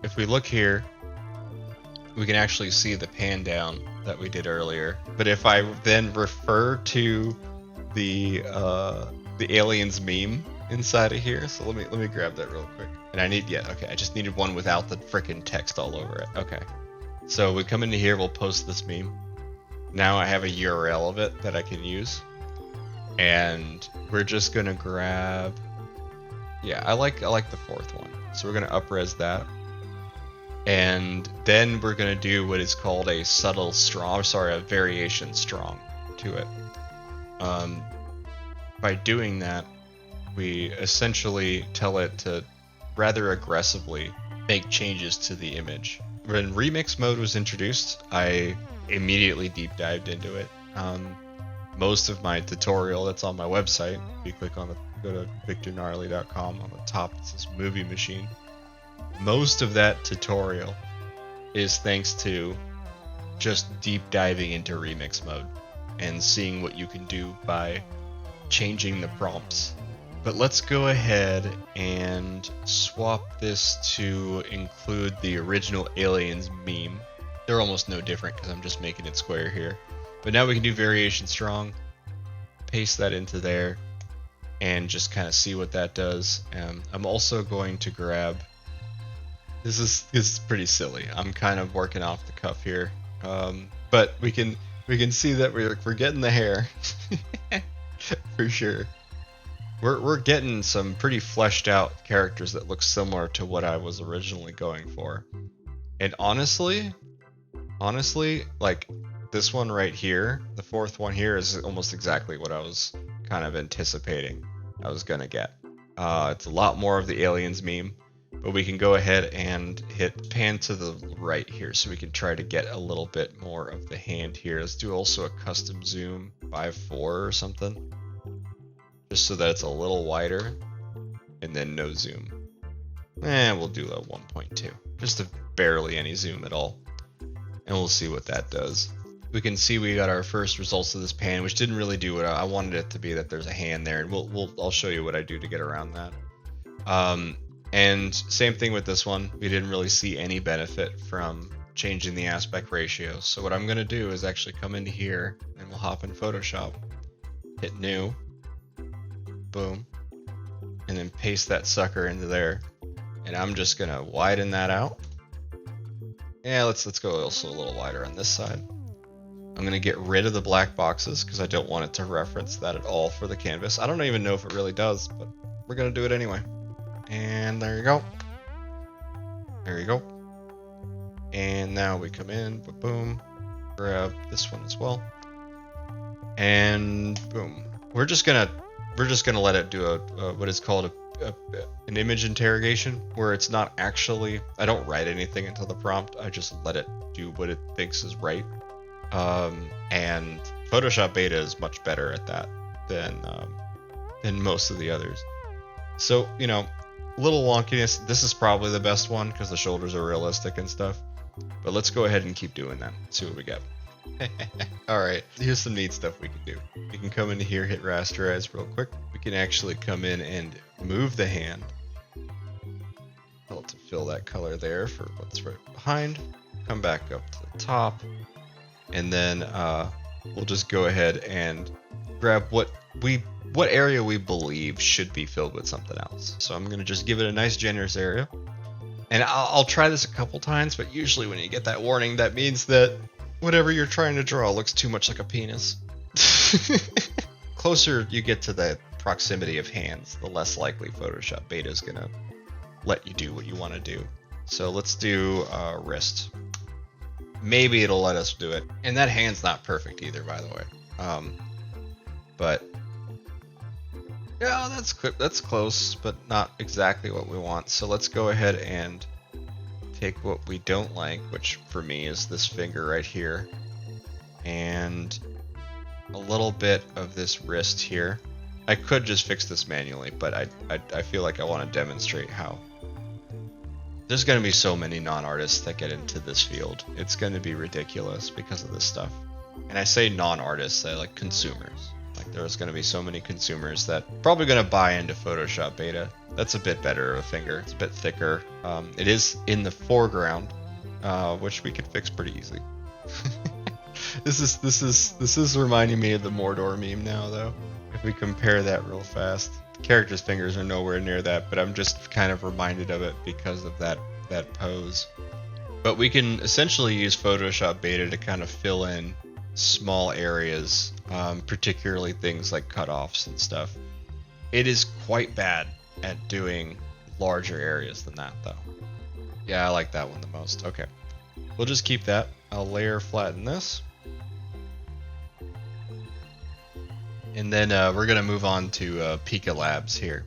if we look here, we can actually see the pan down that we did earlier. But if I then refer to the aliens meme inside of here, so let me grab that real quick. And I just needed one without the frickin' text all over it. Okay. So we come into here, we'll post this meme. Now I have a URL of it that I can use. And we're just gonna grab, yeah, I like the fourth one. So we're gonna up-res that. And then we're gonna do what is called a subtle strong, a variation strong to it. By doing that, we essentially tell it to rather aggressively make changes to the image. When remix mode was introduced, I immediately deep dived into it. Most of my tutorial that's on my website, if you click on go to victorgnarly.com, on the top it says movie machine. Most of that tutorial is thanks to just deep diving into remix mode and seeing what you can do by changing the prompts. But let's go ahead and swap this to include the original aliens meme. They're almost no different because I'm just making it square here. But now we can do variation strong, paste that into there, and just kind of see what that does. I'm also going to grab, this is pretty silly. I'm kind of working off the cuff here, but we can see that we're getting the hair for sure. We're getting some pretty fleshed out characters that look similar to what I was originally going for. And honestly, like this one right here, the fourth one here, is almost exactly what I was kind of anticipating I was gonna get. It's a lot more of the aliens meme, but we can go ahead and hit pan to the right here so we can try to get a little bit more of the hand here. Let's do also a custom zoom by 4 or something, just so that it's a little wider, and then no zoom. We'll do a 1.2, just a barely any zoom at all, and we'll see what that does. We can see we got our first results of this pan, which didn't really do what I wanted it to be, that there's a hand there, and I'll show you what I do to get around that. And same thing with this one. We didn't really see any benefit from changing the aspect ratio. So what I'm gonna do is actually come into here, and we'll hop in Photoshop, hit new, boom, and then paste that sucker into there. And I'm just gonna widen that out. Yeah, let's go also a little wider on this side. I'm gonna get rid of the black boxes because I don't want it to reference that at all for the canvas. I don't even know if it really does, but we're gonna do it anyway. And there you go. There you go. And now we come in, boom, grab this one as well, and boom. We're just gonna let it do a what is called an image interrogation, where it's not actually, I don't write anything into the prompt. I just let it do what it thinks is right. And Photoshop Beta is much better at that than most of the others. So, you know, a little wonkiness. This is probably the best one because the shoulders are realistic and stuff. But let's go ahead and keep doing that. See what we get. Alright, here's some neat stuff we can do. We can come into here, hit rasterize real quick. We can actually come in and move the hand. To fill that color there for what's right behind. Come back up to the top. And then we'll just go ahead and grab what area we believe should be filled with something else. So I'm going to just give it a nice generous area. And I'll try this a couple times, but usually when you get that warning, that means that whatever you're trying to draw looks too much like a penis. Closer you get to the proximity of hands, the less likely Photoshop Beta is going to let you do what you want to do. So let's do wrist. Maybe it'll let us do it. And that hand's not perfect either, by the way. But yeah, that's close, but not exactly what we want. So let's go ahead and take what we don't like, which for me is this finger right here, and a little bit of this wrist here. I could just fix this manually, but I feel like I want to demonstrate how. There's going to be so many non-artists that get into this field. It's going to be ridiculous because of this stuff. And I say non-artists, I like consumers. Like there's going to be so many consumers that probably going to buy into Photoshop Beta That's a bit better of a finger. It's a bit thicker. It is in the foreground, which we could fix pretty easily. This is reminding me of the Mordor meme now, though. If we compare that real fast, the character's fingers are nowhere near that, but I'm just kind of reminded of it because of that pose. But we can essentially use Photoshop Beta to kind of fill in small areas, particularly things like cutoffs and stuff. It is quite bad at doing larger areas than that, though. Yeah, I like that one the most. Okay, we'll just keep that. I'll layer flatten this. And then we're going to move on to Pika Labs here.